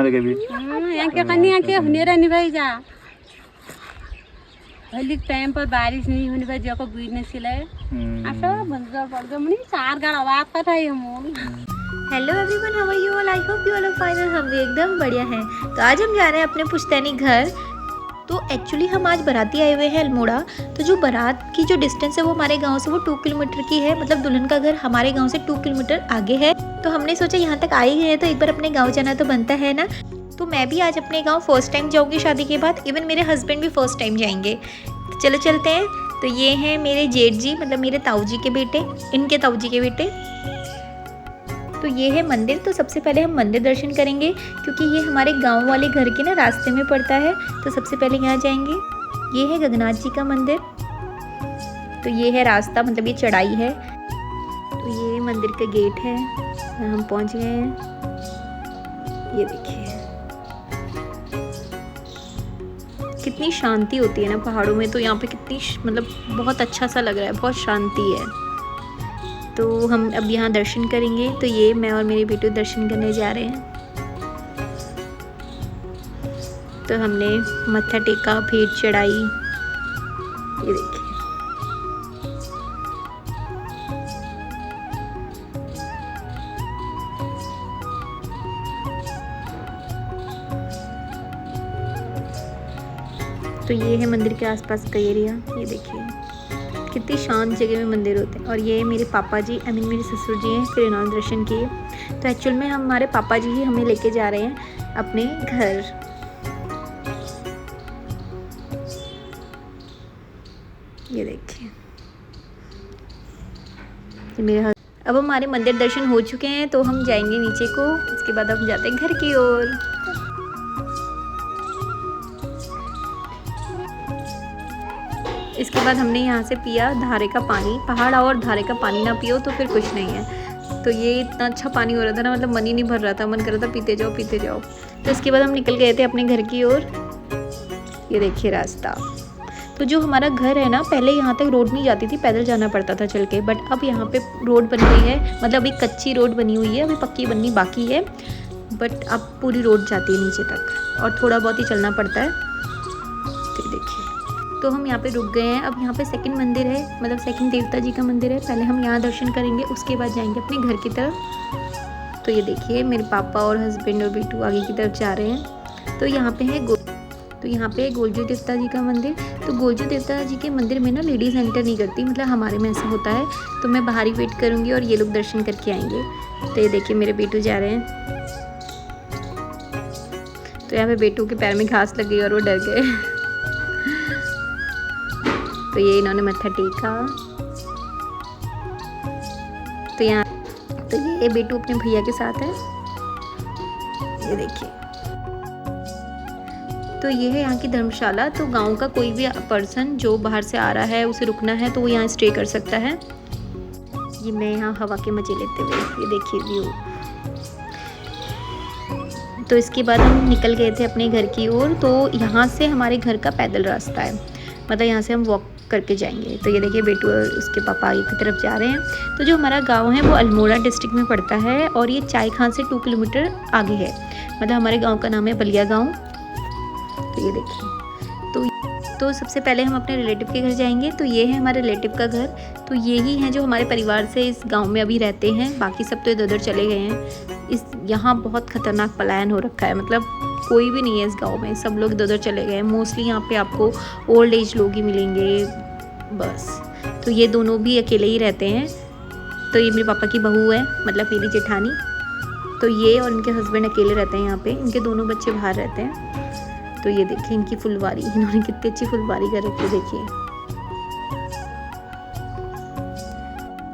यहाँ कन्या के हुनेर नि भाई जा अलिक टाइम पर बारिश नहीं होने पर जो को बुझने सिलाए आशा बंदा पड़ गया मनी 4 गाड़ आवाज का था ये मोल। Hello everyone, how are you all? I hope you all are fine. हम भी एकदम बढ़िया हैं। तो आज हम जा रहे हैं अपने पुश्तैनी घर। तो एक्चुअली हम आज बाराती आए हुए हैं अल्मोड़ा। तो जो बारात की जो डिस्टेंस है वो हमारे गांव से वो 2 किलोमीटर की है। मतलब दुल्हन का घर हमारे गांव से 2 किलोमीटर आगे है। तो हमने सोचा यहाँ तक आ ही गए तो एक बार अपने गाँव जाना तो बनता है ना। तो मैं भी आज अपने गाँव फर्स्ट टाइम जाऊँगी शादी के बाद। इवन मेरे हस्बैंड भी फर्स्ट टाइम जाएंगे। तो चलो चलते हैं। तो ये हैं मेरे जेठ जी, मतलब मेरे ताऊ जी के बेटे, इनके ताऊ जी के बेटे। तो ये है मंदिर। तो सबसे पहले हम मंदिर दर्शन करेंगे क्योंकि ये हमारे गांव वाले घर के ना रास्ते में पड़ता है। तो सबसे पहले यहाँ जाएंगे। ये है गगनाथ जी का मंदिर। तो ये है रास्ता, मतलब ये चढ़ाई है। तो ये मंदिर का गेट है। हम पहुँच गए हैं। ये देखिए कितनी शांति होती है ना पहाड़ों में। तो यहाँ पे कितनी मतलब बहुत अच्छा सा लग रहा है, बहुत शांति है। तो हम अब यहाँ दर्शन करेंगे। तो ये मैं और मेरे बेटे दर्शन करने जा रहे हैं। तो हमने मत्था टेका, फिर चढ़ाई। ये देखिए तो ये है मंदिर के आसपास का एरिया। ये देखिए कितनी शांत जगह में मंदिर होते हैं। और ये मेरे पापा जी, आई मीन मेरे ससुर जी हैं, फिर इन्होंने दर्शन किए। तो एक्चुअल में हमारे पापा जी ही हमें लेके जा रहे हैं अपने घर। ये देखिए मेरे अब हमारे मंदिर दर्शन हो चुके हैं। तो हम जाएंगे नीचे को। इसके बाद हम जाते हैं घर की ओर। इसके बाद हमने यहाँ से पिया धारे का पानी। पहाड़ और धारे का पानी ना पियो तो फिर कुछ नहीं है। तो ये इतना अच्छा पानी हो रहा था ना, मतलब मन ही नहीं भर रहा था, मन कर रहा था पीते जाओ पीते जाओ। तो इसके बाद हम निकल गए थे अपने घर की ओर। ये देखिए रास्ता। तो जो हमारा घर है ना, पहले यहाँ तक रोड नहीं जाती थी, पैदल जाना पड़ता था चल के। बट अब यहाँ पे रोड बन गई है। मतलब अभी कच्ची रोड बनी हुई है, अभी पक्की बननी बाकी है। बट अब पूरी रोड जाती है नीचे तक और थोड़ा बहुत ही चलना पड़ता है। तो देखिए तो हम यहाँ पे रुक गए हैं। अब यहाँ पे सेकंड मंदिर है, मतलब सेकंड देवता जी का मंदिर है। पहले हम यहाँ दर्शन करेंगे, उसके बाद जाएंगे अपने घर की तरफ। तो ये देखिए मेरे पापा और हस्बैंड और बेटू आगे की तरफ जा रहे हैं। तो यहाँ पे है गोलजू देवता जी का मंदिर। तो गोलजू देवता जी के मंदिर में ना लेडीज़ एंटर नहीं करती, मतलब हमारे में ऐसा होता है। तो मैं बाहर ही वेट करूँगी और ये लोग दर्शन करके आएंगे। तो ये देखिए मेरे बेटू जा रहे हैं। तो यहाँ पे बेटू के पैर में घास लग गई और वो डर गए। तो ये इन्होंने मत्था टेका। तो ये बेटू अपने भैया के साथ है। ये देखिए तो ये है यहाँ की धर्मशाला। तो गांव का कोई भी पर्सन जो बाहर से आ रहा है, उसे रुकना है तो वो यहाँ स्टे कर सकता है। ये मैं यहाँ हवा के मजे लेते हुए, ये देखिए व्यू। तो इसके बाद हम निकल गए थे अपने घर की ओर। तो यहाँ से हमारे घर का पैदल रास्ता है, मतलब यहाँ से हम वॉक करके जाएंगे। तो ये देखिए बेटू और उसके पापा आगे की तरफ जा रहे हैं। तो जो हमारा गांव है वो अल्मोड़ा डिस्ट्रिक्ट में पड़ता है और ये चाय खान से 2 किलोमीटर आगे है। मतलब हमारे गांव का नाम है बलिया गांव। तो ये देखिए तो सबसे पहले हम अपने रिलेटिव के घर जाएंगे। तो ये है हमारे रिलेटिव का घर। तो ये ही हैं जो हमारे परिवार से इस गाँव में अभी रहते हैं। बाकी सब तो इधर उधर चले गए हैं। यहाँ बहुत खतरनाक पलायन हो रखा है, मतलब कोई भी नहीं है इस गांव में, सब लोग इधर उधर चले गए हैं। मोस्टली यहाँ पे आपको ओल्ड एज लोग ही मिलेंगे बस। तो ये दोनों भी अकेले ही रहते हैं। तो ये मेरे पापा की बहू है, मतलब मेरी जेठानी। तो ये और इनके हस्बैंड अकेले रहते हैं यहाँ पे। इनके दोनों बच्चे बाहर रहते हैं। तो ये देखिए इनकी फुलवारी, इन्होंने कितनी अच्छी फुलवारी कर रखी है, देखिए।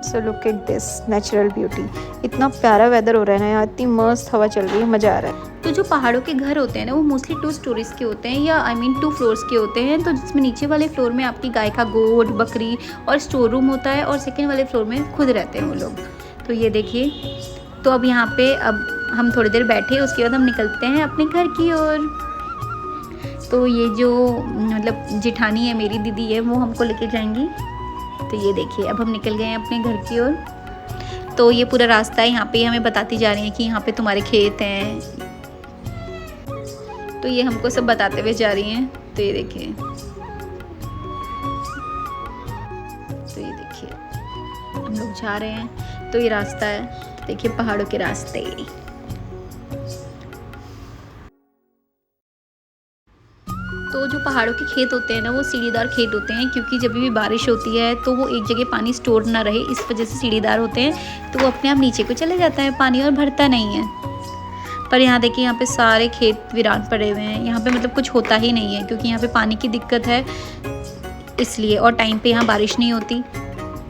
So look at this natural beauty. इतना प्यारा वेदर हो रहा है ना यहाँ, इतनी मस्त हवा चल रही है, मज़ा आ रहा है। तो जो पहाड़ों के घर होते हैं ना वो मोस्टली 2 स्टोरीज के होते हैं, या 2 फ्लोर्स के होते हैं। तो जिसमें नीचे वाले फ्लोर में आपकी गाय का गोठ, बकरी और स्टोर रूम होता है, और सेकंड वाले फ्लोर में खुद रहते हैं वो लोग। तो ये देखिए तो अब यहाँ पे अब हम थोड़ी देर बैठे, उसके बाद हम निकलते हैं अपने घर की ओर। तो ये जो मतलब जेठानी है मेरी दीदी है, वो हमको लेके जाएंगी। तो ये देखिए अब हम निकल गए हैं अपने घर की ओर। तो ये पूरा रास्ता है, यहाँ पे हमें बताती जा रही है कि यहाँ पे तुम्हारे खेत हैं, तो ये हमको सब बताते हुए जा रही हैं। तो ये देखिए, हम लोग जा रहे हैं। तो ये रास्ता है, देखिए पहाड़ों के रास्ते। तो जो पहाड़ों के खेत होते हैं ना, वो सीढ़ीदार खेत होते हैं, क्योंकि जब भी बारिश होती है तो वो एक जगह पानी स्टोर ना रहे, इस वजह से सीढ़ीदार होते हैं। तो वो अपने आप नीचे को चले जाता है पानी और भरता नहीं है। पर यहाँ देखिए, यहाँ पे सारे खेत वीरान पड़े हुए हैं। यहाँ पे मतलब कुछ होता ही नहीं है, क्योंकि यहाँ पे पानी की दिक्कत है इसलिए, और टाइम पे यहाँ बारिश नहीं होती,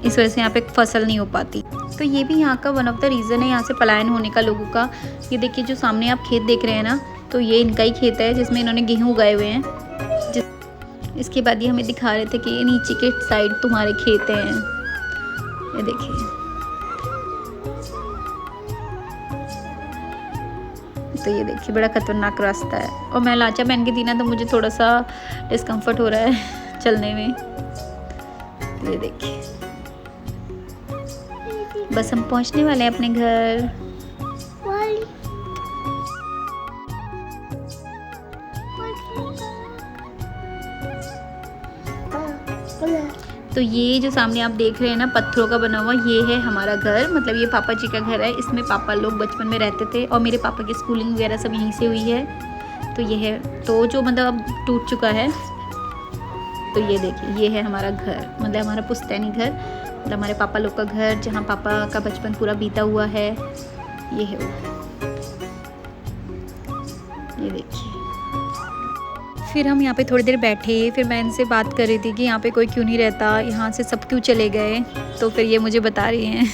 इस वजह से यहाँ पे फसल नहीं हो पाती। तो ये भी यहाँ का वन ऑफ द रीज़न है यहाँ से पलायन होने का लोगों का। ये देखिए, जो सामने आप खेत देख रहे हैं ना, तो ये इनका ही खेत है जिसमें इन्होंने गेहूँ उगाए हुए हैं। इसके बाद ये हमें दिखा रहे थे कि ये नीचे के साइड तुम्हारे खेत हैं, ये देखिए। तो ये देखिए, बड़ा खतरनाक रास्ता है, और मैं लाचा पहन के थी ना, तो मुझे थोड़ा सा डिस्कम्फर्ट हो रहा है चलने में। तो ये देखिए, बस हम पहुंचने वाले हैं अपने घर। तो ये जो सामने आप देख रहे हैं ना, पत्थरों का बना हुआ, ये है हमारा घर। मतलब ये पापा जी का घर है, इसमें पापा लोग बचपन में रहते थे, और मेरे पापा की स्कूलिंग वगैरह सब यहीं से हुई है। तो ये है, तो जो मतलब अब टूट चुका है। तो ये देखिए, ये है हमारा घर, मतलब हमारा पुश्तैनी घर, मतलब हमारे पापा लोग का घर, जहाँ पापा का बचपन पूरा बीता हुआ है। ये है वो, ये देखिए। फिर हम यहाँ पे थोड़ी देर बैठे, फिर मैं इनसे बात कर रही थी कि यहाँ पे कोई क्यों नहीं रहता, यहाँ से सब क्यों चले गए। तो फिर ये मुझे बता रही हैं,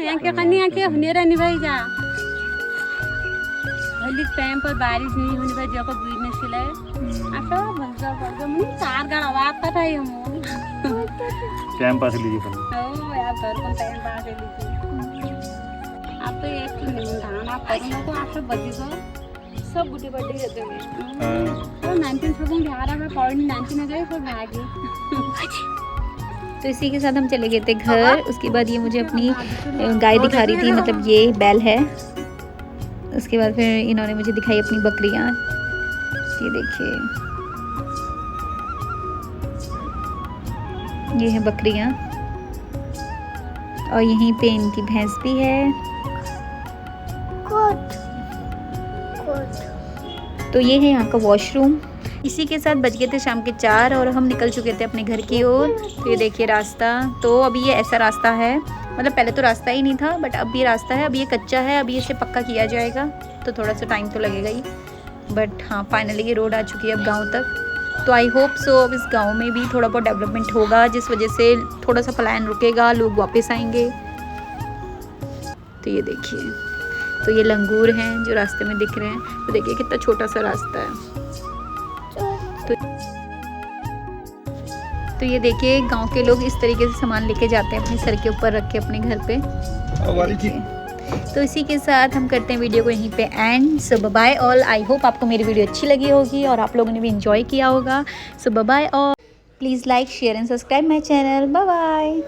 यहाँ क्या करनी है, क्या होने रहनी भाई जा टाइम पर बारिश नहीं होने भाई जब बिजनेस सिलाए आता भंजा भंजा मुझे 4 गाड़ आवाज का था। ये टाइम पास लीजिए ओ यार, घर को टाइम पास लीजिए। आप तो एक नहीं धान आप करूँगा तो आप सब बची सब बुढ़े बड्डे रहते हैं। तो 19 सब बिहार में पढ़ने 19 में गए, फिर भागे। तो इसी के साथ हम चले गए थे घर। उसके बाद ये मुझे अपनी गाय दिखा रही थी, मतलब ये बैल है। उसके बाद फिर इन्होंने मुझे दिखाई अपनी बकरियाँ, ये देखिए, ये है बकरियाँ, और यहीं पे इनकी भैंस भी है। तो ये है यहाँ का वॉशरूम। इसी के साथ बज गए थे शाम के 4 और हम निकल चुके थे अपने घर की ओर। तो ये देखिए रास्ता, तो अभी ये ऐसा रास्ता है, मतलब पहले तो रास्ता ही नहीं था, बट अब ये रास्ता है। अभी ये कच्चा है, अभी इसे पक्का किया जाएगा, तो थोड़ा सा टाइम तो लगेगा ही, बट हाँ फाइनली ये रोड आ चुकी है अब गाँव तक। तो आई होप सो अब इस गाँव में भी थोड़ा बहुत डेवलपमेंट होगा, जिस वजह से थोड़ा सा पलायन रुकेगा, लोग वापस आएंगे। तो ये देखिए, तो ये लंगूर हैं जो रास्ते में दिख रहे हैं। तो देखिए कितना छोटा सा रास्ता है। तो ये देखिए, गांव के लोग इस तरीके से सामान लेके जाते हैं अपने सर के ऊपर रख के अपने घर पे। तो इसी के साथ हम करते हैं वीडियो को यहीं पे end. So bye all, I hope आपको मेरी वीडियो अच्छी लगी होगी और आप लोगों ने भी एंजॉय किया होगा। So bye all, please like share and subscribe my channel. Bye bye.